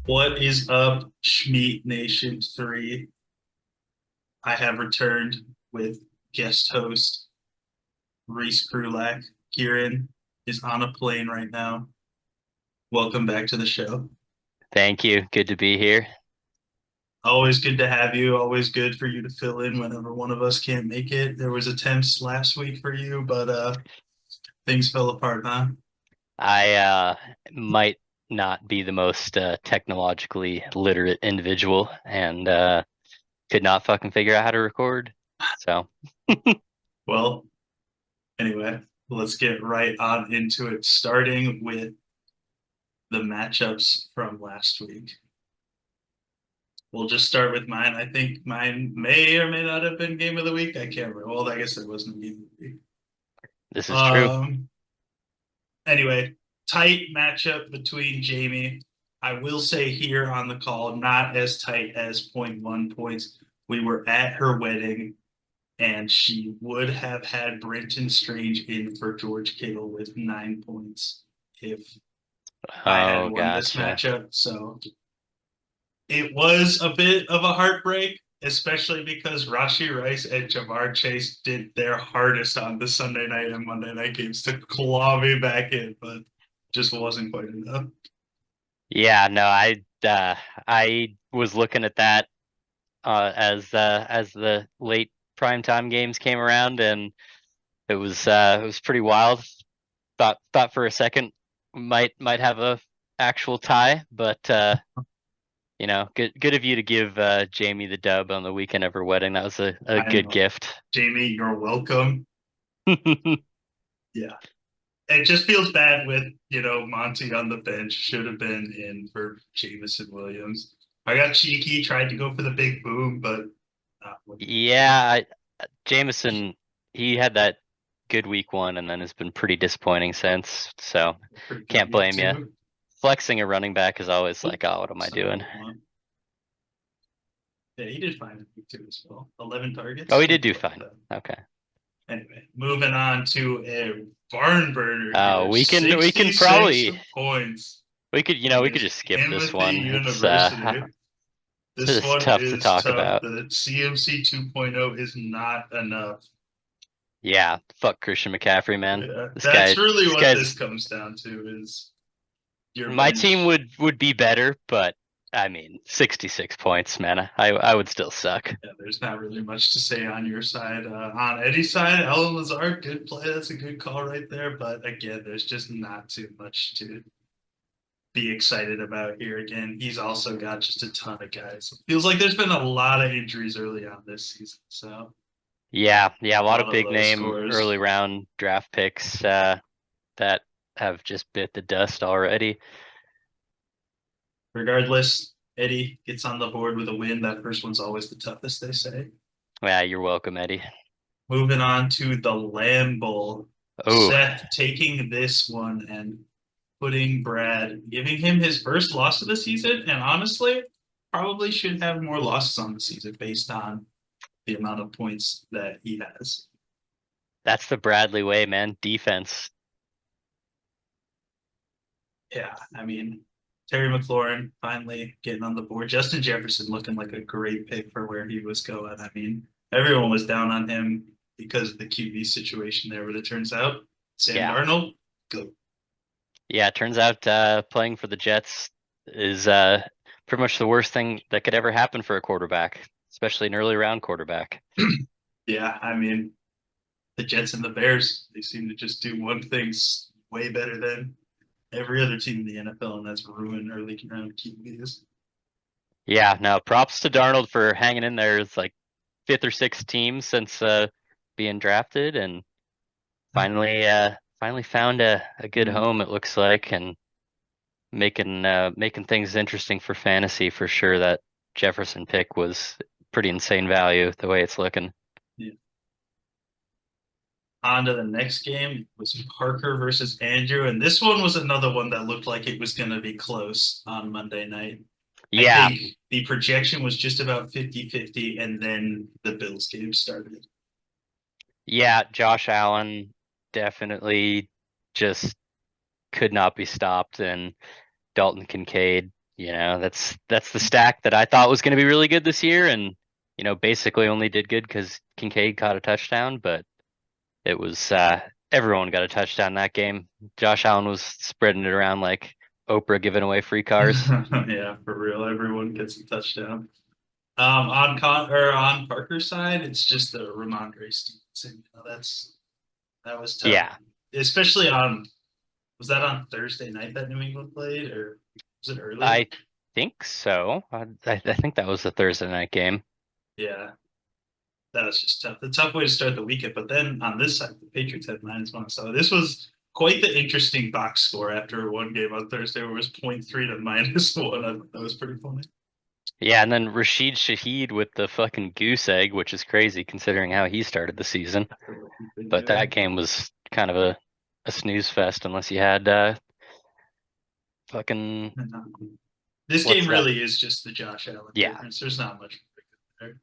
What is up, Schmeat Nation 3? I have returned with guest host Reese Krulak. Kieran is on a plane right now. Welcome back to the show. Thank you. Good to be here. Always good to have you. Always good for you to fill in whenever one of us can't make it. There was attempts last week for you, but things fell apart, huh? I might not be the most technologically literate individual and could not fucking figure out how to record. So, Well, anyway, let's get right on into it, starting with the matchups from last week. We'll just start with mine. I think mine may or may not have been game of the week. I can't remember. Well, I guess it wasn't game of the week. this is true. Um. Anyway, tight matchup between Jamie. I will say here on the call, not as tight as point 0.1 points. We were at her wedding, and she would have had Brenton Strange in for George Kittle with 9 points if I had Oh, won this gotcha. matchup. So it was a bit of a heartbreak, especially because Rashi Rice and Jamar Chase did their hardest on the Sunday night and Monday night games to claw me back in, but just wasn't quite enough. Yeah, no, I was looking at that as the late primetime games came around, and it was pretty wild. Thought for a second might have a actual tie, but good of you to give Jamie the dub on the weekend of her wedding. That was a I good know. gift. Jamie, you're welcome. Yeah. It just feels bad with, Monty on the bench. Should have been in for Jamison Williams. I got cheeky, tried to go for the big boom, but not what he wanted. Yeah, Jameson, he had that good week one and then has been pretty disappointing since. So Pretty good can't week blame you. two. Flexing a running back is always Oop, like, oh, what am I sorry doing? about that. Yeah, he did fine in week two as well. 11 Oh, targets. he Can't did do complain with fine. that. Okay. Anyway, moving on to a barn burner Oh, here. we can 66 probably points we could against just skip this Timothy one. University. This It's one tough to is talk tough. about. The CMC 2.0 is not enough. Yeah, fuck Christian McCaffrey, man. Yeah, This that's guy, really this what this guy's comes down to is your my team bench. would be better, but I mean, 66 points, man. I would still suck. Yeah, there's not really much to say on your side. On Eddie's side, Alan Lazard, good play. That's a good call right there. But again, there's just not too much to be excited about here. Again, he's also got just a ton of guys. Feels like there's been a lot of injuries early on this season. So Yeah, a a lot lot of of big low name early scores. round draft picks that have just bit the dust already. Regardless, Eddie gets on the board with a win. That first one's always the toughest, they say. Yeah, you're welcome, Eddie. Moving on to the Lamb Bowl. Oh, Seth taking this one and putting Brad, giving him his first loss of the season. And honestly, probably should have more losses on the season based on the amount of points that he has. that's the Bradley way, man. Defense. Yeah, I mean, Terry McLaurin finally getting on the board. Justin Jefferson looking like a great pick for where he was going. I mean, everyone was down on him because of the QB situation there, but it turns out Sam Yeah. Darnold, go. Yeah, it turns out playing for the Jets is pretty much the worst thing that could ever happen for a quarterback, especially an early round quarterback. Yeah, I mean, the Jets and the Bears, they seem to just do one thing way better than every other team in the NFL, and that's ruin early round QBs. Yeah, now props to Darnold for hanging in there. It's like fifth or sixth team since being drafted and finally found a good Mm, home, it looks like, and making things interesting for fantasy for sure. That Jefferson pick was pretty insane value the way it's looking. yeah. On to the next game was Parker versus Andrew, and this one was another one that looked like it was going to be close on Monday night. I Yeah, think the projection was just about 50-50, and then the Bills game started. yeah, Josh Allen definitely just could not be stopped, and Dalton Kincaid. that's the stack that I thought was going to be really good this year, and basically only did good because Kincaid caught a touchdown, but it was everyone got a touchdown that game. Josh Allen was spreading it around like Oprah giving away free cars. Yeah, for real. Everyone gets a touchdown. On Parker's side, it's just the Ramondre Stevenson. That was tough, Yeah, especially on was that on Thursday night that New England played, or was it early? I think so. I think that was the Thursday night game. Yeah, that was just tough. The tough way to start the weekend. But then on this side, the Patriots had -1. So this was quite the interesting box score after one game on Thursday where it was point 0.3 to -1. I thought that was pretty funny. Yeah, and then Rashid Shaheed with the fucking goose egg, which is crazy considering how he started the season. After what he's been But that doing. game was kind of a snooze fest unless you had fucking This what's game that? really is just the Josh Allen Yeah, difference. There's not much there.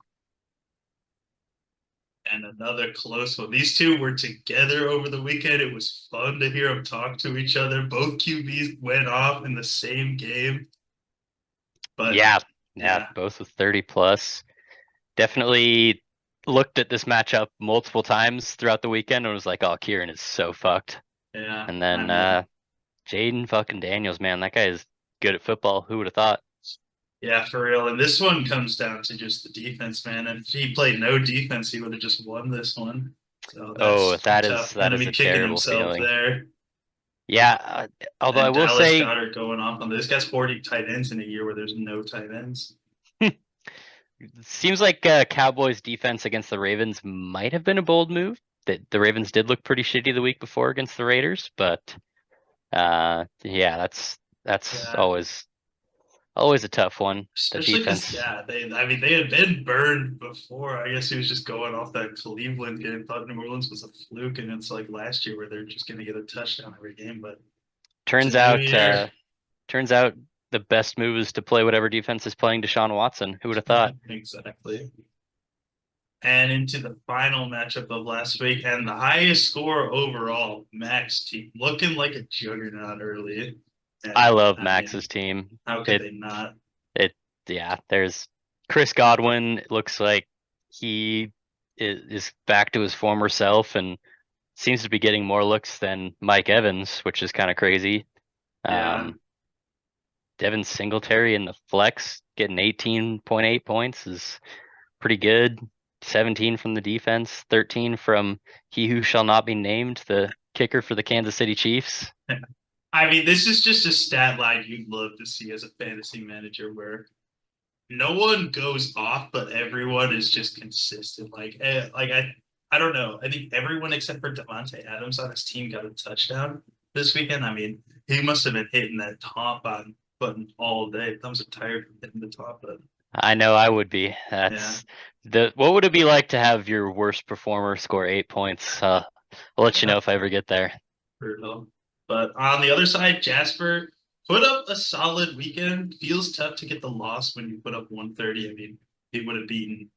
And another close one. These two were together over the weekend. It was fun to hear them talk to each other. Both QBs went off in the same game. But yeah, yeah, yeah, both with 30 plus. Definitely looked at this matchup multiple times throughout the weekend and was like, oh, Kieran is so fucked. yeah. And I then mean, Jaden fucking Daniels, man, that guy is good at football. Who would have thought? yeah, for real. And this one comes down to just the defense, man. If he played no defense, he would have just won this one. So Oh, that's tough. that is Enemy a kicking terrible himself feeling. there. Yeah, although I And will Dallas say, Goddard going off on this. Guy's 40 tight ends in a year where there's no tight ends. seems like Cowboys defense against the Ravens might have been a bold move. That the Ravens did look pretty shitty the week before against the Raiders, but yeah, that's Yeah. always a tough one. The Especially because, defense. yeah, I mean, they had been burned before. I guess he was just going off that Cleveland game. Thought New Orleans was a fluke, and it's like last year where they're just going to get a touchdown every game. But it's a Turns new out, year. turns out the best move is to play whatever defense is playing Deshaun Watson. Who would have thought? Exactly. And into the final matchup of last week, and the highest score overall, Max team looking like a juggernaut early. I And love I mean, Max's team. how could It they not? it yeah. There's Chris Godwin. It looks like he is back to his former self and seems to be getting more looks than Mike Evans, which is kind of crazy. Yeah, Um, Devin Singletary in the flex getting 18.8 points is pretty good. 17 from the defense, 13 from he who shall not be named, the kicker for the Kansas City Chiefs. I mean, this is just a stat line you'd love to see as a fantasy manager where no one goes off, but everyone is just consistent. I don't know. I think everyone except for Devontae Adams on his team got a touchdown this weekend. I mean, he must have been hitting that top on button all day. Thumbs are tired from hitting the top button. I know I would be. Yeah, That's the what would it be like to have your worst performer score 8 points? I'll let you yeah, know if I ever get there. brutal. But on the other side, Jasper put up a solid weekend. Feels tough to get the loss when you put up 130. I mean, he would have beaten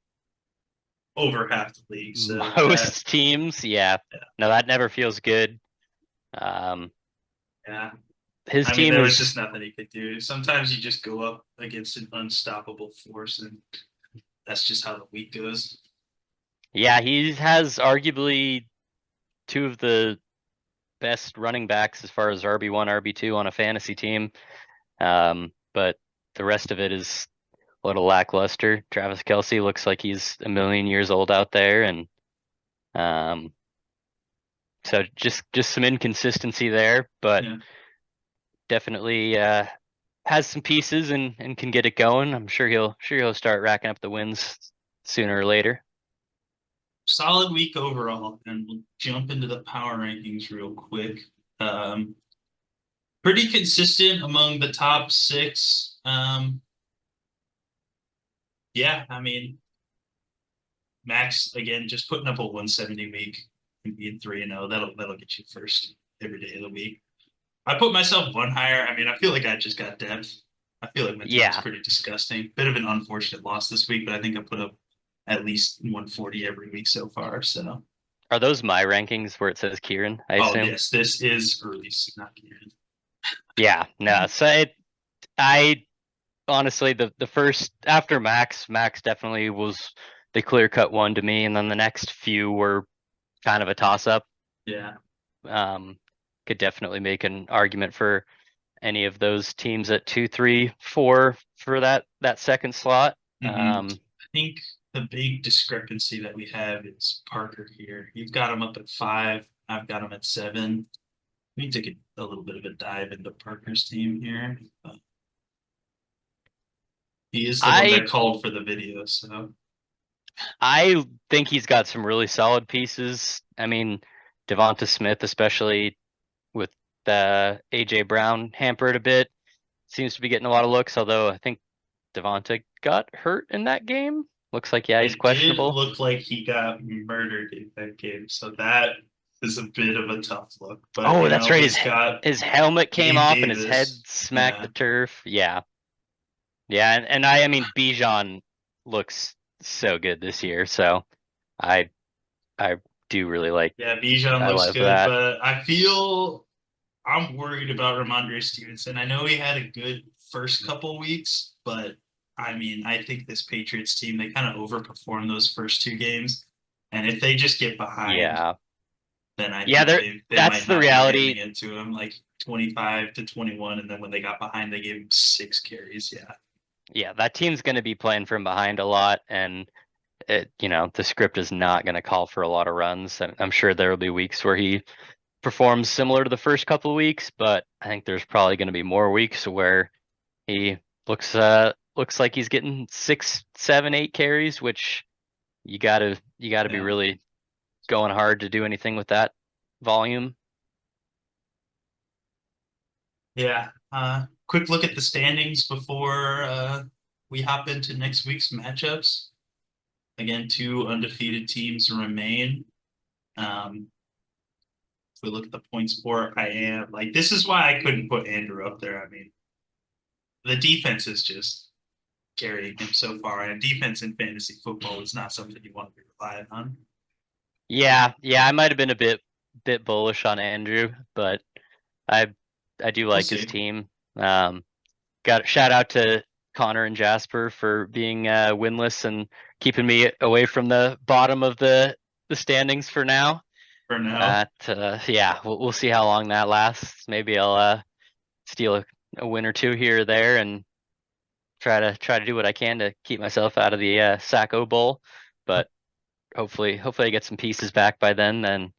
over half the league. So that, Most teams, yeah. No, that never feels good. Um, yeah. his I mean, team there was just is, nothing he could do. Sometimes you just go up against an unstoppable force, and that's just how the week goes. yeah, he has arguably two of the best running backs as far as RB1, RB2 on a fantasy team. But the rest of it is a little lackluster. Travis Kelsey looks like he's a million years old out there, and um, so just some inconsistency there, but Yeah. definitely has some pieces and can get it going. I'm sure he'll start racking up the wins sooner or later. Solid week overall, and we'll jump into the power rankings real quick. Um, Pretty consistent among the top six. Yeah, I mean, Max again just putting up a 170 week and being 3-0. That'll get you first every day of the week. I put myself one higher. I mean, I feel like I just got depth. I feel like my team's Yeah. pretty disgusting. Bit of an unfortunate loss this week, but I think I put up at least 140 every week so far. So, Are those my rankings where it says Kieran, I oh assume? yes, this is early snack. Yeah, no. So I honestly, the first after Max definitely was the clear cut one to me, and then the next few were kind of a toss up. Yeah. Um, could definitely make an argument for any of those teams at 2, 3, 4 for that second slot. I think the big discrepancy that we have is Parker here. You've got him up at 5. I've got him at 7. We need to get a little bit of a dive into Parker's team here. He is the one that I called for the video, so I think he's got some really solid pieces. I mean, Devonta Smith, especially with AJ Brown hampered a bit, seems to be getting a lot of looks. Although I think Devonta got hurt in that game. Looks like yeah, he's it did questionable. look like he got murdered in that game. So that is a bit of a tough look. But Oh, that's right. he's got His helmet came Gabe off and his head Davis. smacked the Yeah. turf. Yeah, yeah, and I mean Bijan looks so good this year. So I I do really like Yeah, Bijan I looks love good, that. but I feel I'm worried about Ramondre Stevenson. I know he had a good first couple weeks, but I mean, I think this Patriots team, they kind of overperformed those first 2 games. And if they just get behind, Yeah, then I yeah. think There, they that's might the not be handing reality. it to him like 25-21. And then when they got behind, they gave him 6 carries. Yeah. Yeah, that team's going to be playing from behind a lot, and the script is not going to call for a lot of runs. And I'm sure there will be weeks where he performs similar to the first couple of weeks, but I think there's probably going to be more weeks where he looks like he's getting 6, 7, 8 carries, which you gotta be Yeah. really going hard to do anything with that volume. Yeah. Quick look at the standings before we hop into next week's matchups. Again, 2 undefeated teams remain. Um, if we look at the points for, I am like this is why I couldn't put Andrew up there. I mean, the defense is just carrying him so far, and defense in fantasy football is not something you want to be relying on. Yeah, yeah, I might have been a bit bullish on Andrew, but I I do We'll like his see. team. Um, got a shout out to Connor and Jasper for being winless and keeping me away from the bottom of the standings for now. For now. Yeah, we'll see how long that lasts. Maybe I'll steal a win or two here or there and try to do what I can to keep myself out of the Sacco Bowl. But hopefully I get some pieces back by then, and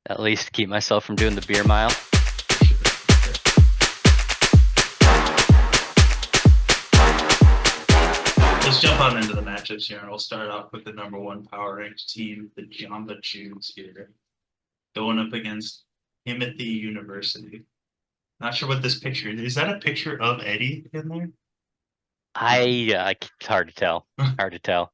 at least keep myself from doing the beer mile. Let's jump on into the matchups here, and we'll start off with the #1 power ranked team, the Jamba Jews here, going up against Timothy University. Not sure what this picture is. Is that a picture of Eddie in there? It's hard to tell. Hard to tell.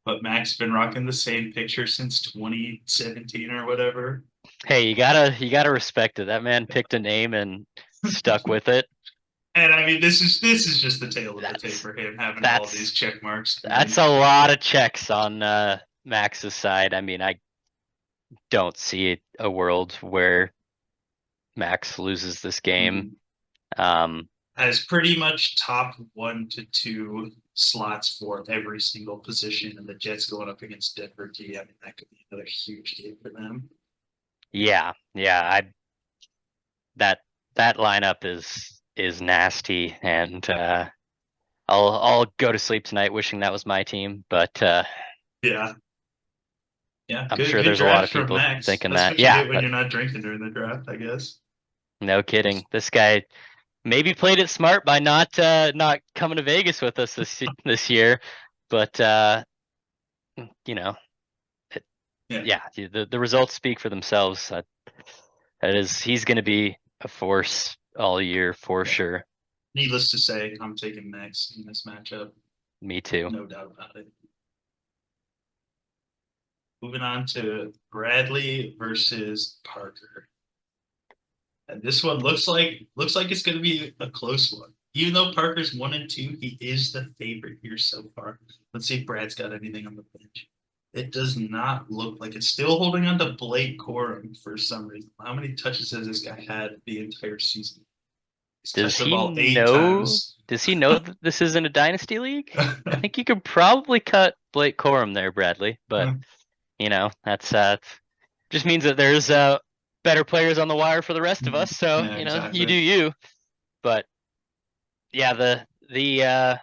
But Mac's been rocking the same picture since 2017 or whatever. Hey, you gotta respect it. That man picked a name and stuck with it. And I mean, this is just the tail of the tape That's for him having all of these that's check marks. I that's mean, a lot of checks on Max's side. I mean, I don't see a world where Max loses this game. Um, has pretty much top 1 to 2 slots for every single position, and the Jets going up against Denver D. I mean, that could be another huge game for them. yeah, yeah, I that that lineup is nasty, and I'll go to sleep tonight wishing that was my team, but Yeah, yeah, I'm good sure good there's a lot draft of from people Max. thinking That's that. what you Yeah, get when you're not drinking during the draft, I guess. no kidding. This guy maybe played it smart by not coming to Vegas with us this year, but you know, it, Yeah, yeah, the results speak for themselves. That is, he's going to be a force all year for yeah. sure. Needless to say, I'm taking Max in this matchup, Me too. no doubt about it. Moving on to Bradley versus Parker. And this one looks like it's going to be a close one. Even though Parker's 1-2, he is the favorite here so far. Let's see if Brad's got anything on the bench. It does not look like it's still holding on to Blake Corum for some reason. How many touches has this guy had the entire season? He's Does touched the he ball 8 know? times. Does he know that this isn't a dynasty league? I think you could probably cut Blake Corum there, Bradley, but that's just means that there's better players on the wire for the rest of us. So Yeah, you do exactly. you. But yeah, the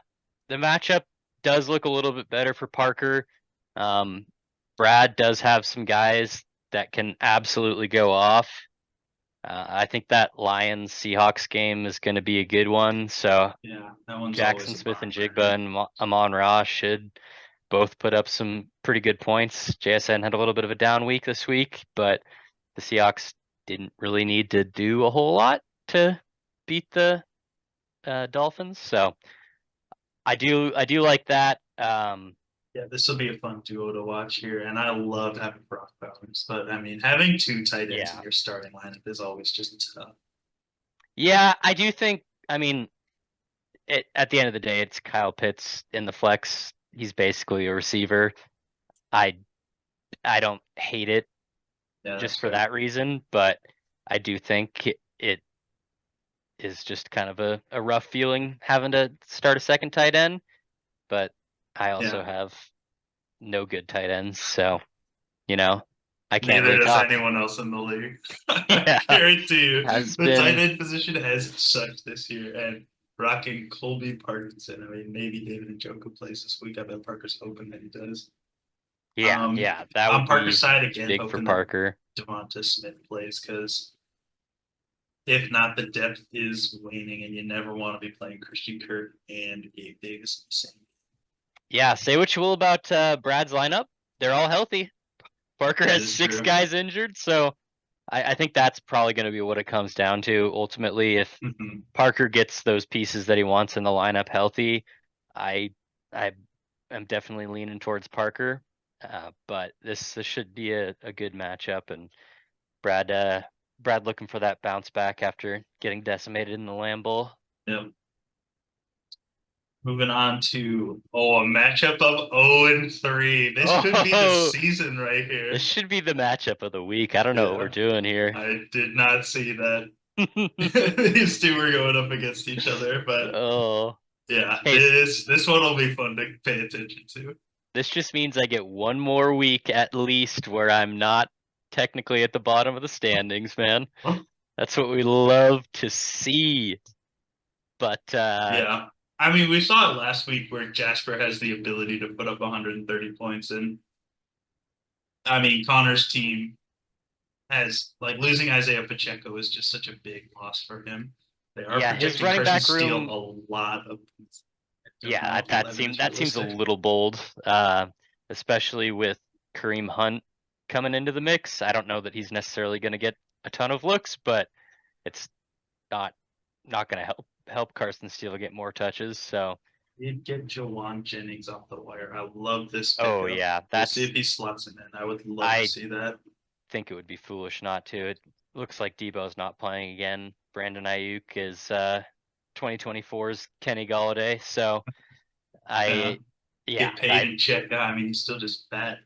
matchup does look a little bit better for Parker. Um, Brad does have some guys that can absolutely go off. I think that Lions Seahawks game is going to be a good one. So Yeah, that one's Jackson always a Smith barn and Jigba burner. and Amon Ra should both put up some pretty good points. JSN had a little bit of a down week this week, but the Seahawks didn't really need to do a whole lot to beat the Dolphins. So I do like that. Yeah, this will be a fun duo to watch here, and I love having Brock Bowers. But I mean, having two tight ends in Yeah, your starting lineup is always just tough. yeah, I do think. I mean, at the end of the day, it's Kyle Pitts in the flex. He's basically a receiver. I I don't hate it Yeah, that's just for fair. that reason, but I do think it is just kind of a rough feeling having to start a second tight end. But I also Yeah, have no good tight ends, so you know I can't neither really does talk. anyone else in the league. I Yeah, guarantee you, has the tight been. end position has sucked this year, and rocking Colby Parkinson. I mean, maybe David Njoku plays this week. I bet Parker's hoping that he does. Yeah, yeah, that On would Parker's be side again, big for hoping that Parker. Devonta Smith plays because if not, the depth is waning, and you never want to be playing Christian Kirk and Gabe Davis in the same. Yeah, say what you will about Brad's lineup. They're all healthy. Parker That has is six true. guys injured, so I think that's probably going to be what it comes down to ultimately. If Mhm. Parker gets those pieces that he wants in the lineup healthy, I I am definitely leaning towards Parker. But this should be a good matchup, and Brad Brad looking for that bounce back after getting decimated in the Lamb Bowl. Yep. Moving on to a matchup of 0-3. This could be the Oh, season right this here. should be the matchup of the week. I don't know what we're Yeah, doing here. I did not see that. These two were going up against each other, but Oh, yeah, hey, this one will be fun to pay attention to. this just means I get one more week at least where I'm not technically at the bottom of the standings, man. That's what we love to see. But Yeah. I mean, we saw it last week where Jasper has the ability to put up 130 points. And I mean, Connor's team has, like, losing Isaiah Pacheco is just such a big loss for him. They are yeah, his projecting running Carson back Steele room, a lot of points. I don't yeah, know if that 11 seems is that seems a realistic. little bold, especially with Kareem Hunt coming into the mix. I don't know that he's necessarily going to get a ton of looks, but it's not not going to help Carson Steele get more touches. So, You'd get Jawan Jennings off the wire. I love this oh pickup. yeah, We'll see that's if he slots him in. I would love to I see that. think it would be foolish not to. It looks like Debo's not playing again. Brandon Ayuk is 2024's Kenny Galladay. So Yeah. I, yeah, Get paid and check. I mean, he's still just fat.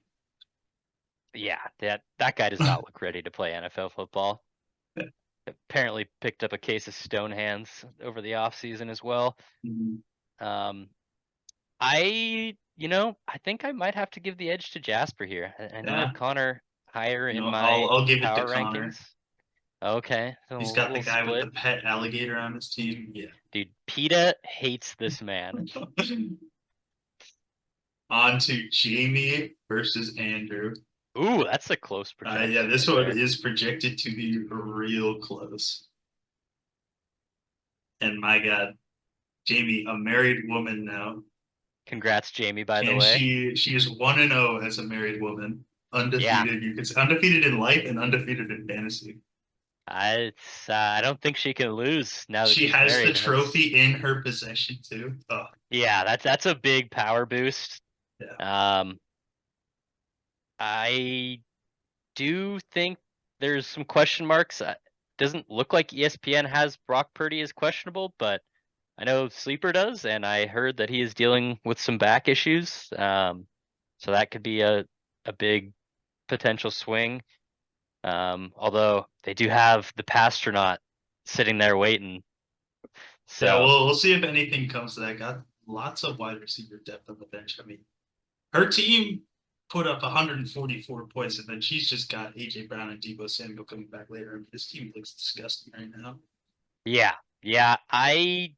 that guy does not look ready to play NFL football. Apparently picked up a case of stone hands over the off season as well. Mhm. Um, I think I might have to give the edge to Jasper here. I know I have Yeah. Connor higher in I'll my I'll give it to power Connor. rankings. Okay, so He's got the we'll guy with split. the pet alligator on his team. Yeah. Dude, PETA hates this man. On to Jamie versus Andrew. Ooh, that's a close Yeah, projection this right one there. is projected to be real close. And my God, Jamie, a married woman now. Congrats, Jamie, by the Can way. she is 1-0 as a married woman. Yeah, Undefeated. You can say undefeated in life and undefeated in fantasy. I don't think she can lose now that She she's has the married. trophy in her possession too. Oh, Yeah, that's a big power boost. yeah. Um, I do think there's some question marks. Doesn't look like ESPN has Brock Purdy as questionable, but I know Sleeper does, and I heard that he is dealing with some back issues. So that could be a big potential swing. Although they do have the Pastronaut sitting there waiting. Yeah, So we'll see if anything comes to that. Got lots of wide receiver depth on the bench. I mean, her team put up 144 points, and then she's just got AJ Brown and Debo Samuel coming back later. I mean, this team looks disgusting right now. yeah, yeah. I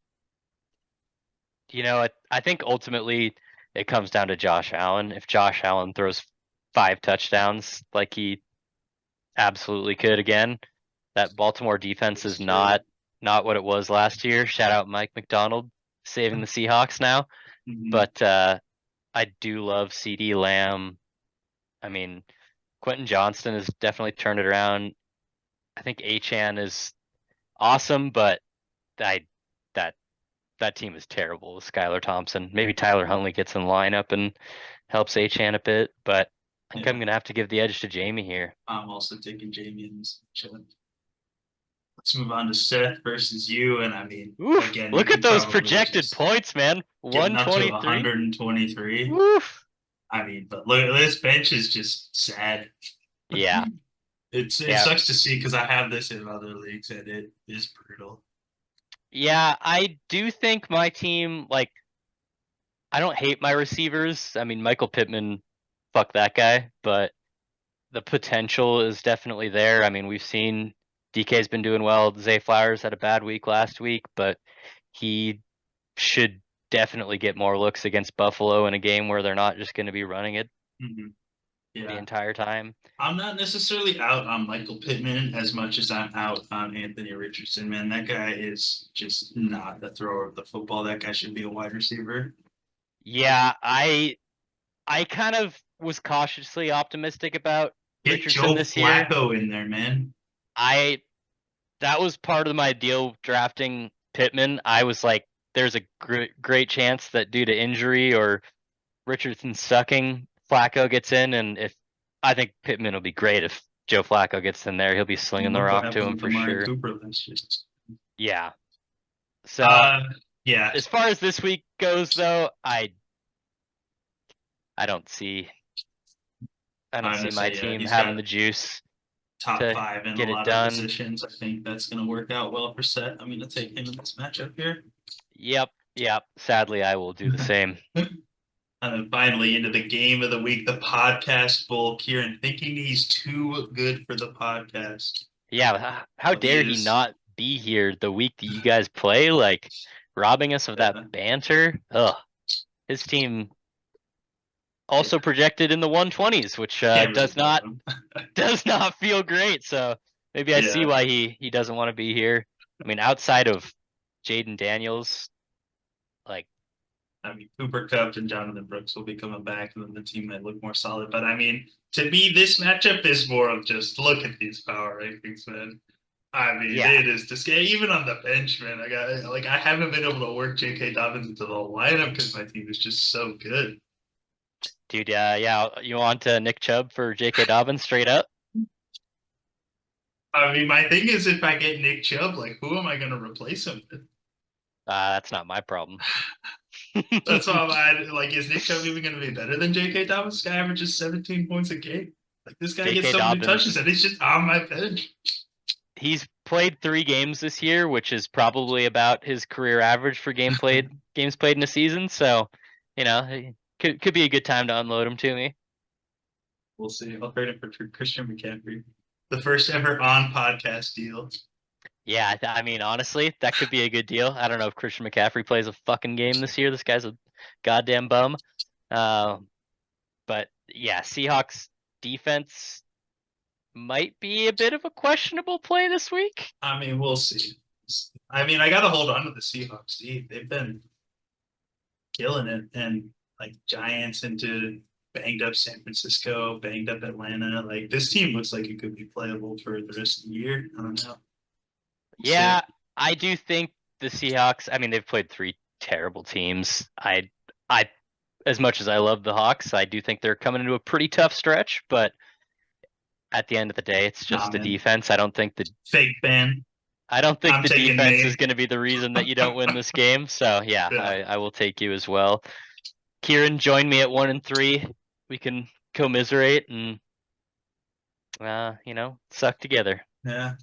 think ultimately it comes down to Josh Allen. If Josh Allen throws 5 touchdowns like he absolutely could again, that Baltimore defense It's is true. not what it was last year. Shout out Mike McDonald saving the Seahawks now. Mhm. But I do love CD Lamb. I mean, Quentin Johnston has definitely turned it around. I think Achan is awesome, but I that that team is terrible with Skylar Thompson. Maybe Tyler Huntley gets in the lineup and helps Achan a bit, but I think I'm Yeah, gonna have to give the edge to Jamie here. I'm also taking Jamie in this matchup. Let's move on to Seth versus you. And I mean, Oof! again, you Look at can those probably projected just points, man. getting up to 123. 123. Woof! I mean, but look, this bench is just sad. Yeah, It yeah, sucks to see because I have this in other leagues and it is brutal. yeah. I do think my team, like, I don't hate my receivers. I mean, Michael Pittman, fuck that guy, but the potential is definitely there. I mean, we've seen DK's been doing well. Zay Flowers had a bad week last week, but he should definitely get more looks against Buffalo in a game where they're not just going to be running it Hmm. the Yeah. entire time. I'm not necessarily out on Michael Pittman as much as I'm out on Anthony Richardson, man. That guy is just not a thrower of the football. That guy should be a wide receiver. Yeah, I kind of was cautiously optimistic about Get Richardson Joe this year. Flacco in there, man. I That was part of my deal drafting Pittman. I was like, there's a great chance that due to injury or Richardson sucking, Flacco gets in, and if I think Pittman will be great if Joe Flacco gets in there, he'll be slinging the Look what rock to happened him with for Amari sure. Cooper last year. Yeah. So Uh, yeah, as far as this week goes, though, I don't see I don't I'm see gonna my say yeah. team He's having got the juice top to five in a get it lot of done. positions. I think that's gonna work out well for Seth. I'm gonna take him in this matchup here. Yep, yep. Sadly, I will do the same. And then finally into the game of the week, the podcast bull, Kieran, thinking he's too good for the podcast. Yeah, how Well, he dare he is. not be here the week that you guys play, like robbing us of that Yeah, banter? Ugh. His team yeah, also projected in the 120s, which can't really blame him. does not feel great. So maybe I see Yeah, why he doesn't want to be here. I mean, outside of Jaden Daniels, like, I mean, Cooper Kupp and Jonathan Brooks will be coming back, and then the team might look more solid. But I mean, to me, this matchup is more of just look at these power rankings, man. I mean, yeah, it is just even on the bench, man. I haven't been able to work J.K. Dobbins into the lineup because my team is just so good. dude, yeah. You want Nick Chubb for J.K. Dobbins straight up? I mean, my thing is, if I get Nick Chubb, like, who am I going to replace him with? That's not my problem. That's why like, is Nick Chubb even going to be better than J.K. Dobbins? This guy averages 17 points a game. Like, this guy gets J.K. so many touches, Dobbins, and he's just on my bench. he's played 3 games this year, which is probably about his career average for games played in a season. So, it could be a good time to unload him to me. We'll see. I'll trade him for Christian McCaffrey, the first ever on podcast deal. Yeah, I mean, honestly, that could be a good deal. I don't know if Christian McCaffrey plays a fucking game this year. This guy's a goddamn bum. Uh, but yeah, Seahawks defense might be a bit of a questionable play this week. I mean, we'll see. I mean, I got to hold on to the Seahawks. They've been killing it, and like Giants into banged up San Francisco, banged up Atlanta. Like this team looks like it could be playable for the rest of the year. I don't know. We'll see. Yeah, I do think the Seahawks. I mean, they've played 3 terrible teams. I, as much as I love the Hawks, I do think they're coming into a pretty tough stretch. But at the end of the day, it's Nah, just the man. defense. Fake fan. I don't think I'm the taking defense is me. going to be the reason that you don't win this game. So yeah, Yeah, I will take you as well. Kieran, join me at 1-3. We can commiserate and suck together. yeah.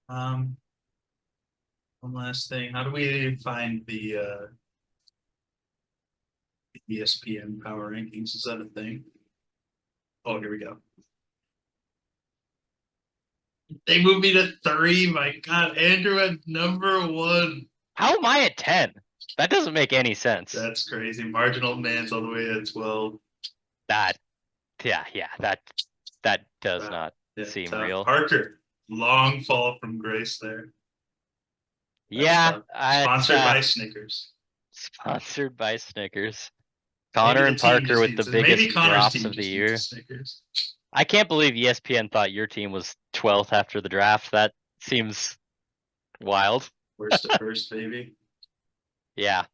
Um, One last thing. How do we find the ESPN power rankings? Is that a thing? Oh, here we go. They moved me to 3. My God, Andrew at number 1. How am I at 10? That doesn't make any sense. That's crazy. Marginal man's all the way at 12. That does Wow. not Yeah, seem tough. real. Parker, long fall from grace there. That's Yeah, tough. Sponsored by Snickers. Sponsored by Snickers. Maybe Connor the and team Parker just with the needs it. Maybe biggest Connor's drops team of the just needs a year. Snickers. I can't believe ESPN thought your team was 12th after the draft. That seems wild. Worst to first, baby. Yeah.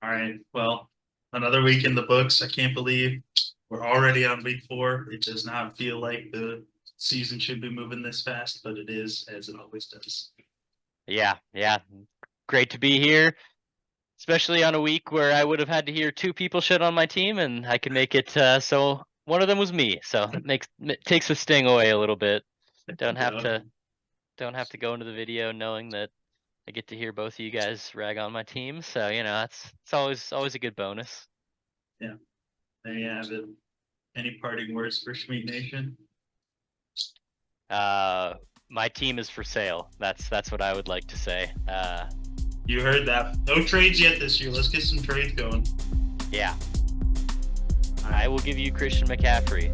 All right. Well, another week in the books. I can't believe we're already on week 4. It does not feel like the season should be moving this fast, but it is, as it always does. Yeah. Great to be here, especially on a week where I would have had to hear 2 people shit on my team, and I can make it so one of them was me. So it takes the sting away a little bit. Don't have to go into the video knowing that I get to hear both of you guys rag on my team. So it's always a good bonus. Yeah. There you have it. Any parting words for Schmeat Nation? My team is for sale. That's what I would like to say. You heard that. No trades yet this year. Let's get some trades going. Yeah. I will give you Christian McCaffrey.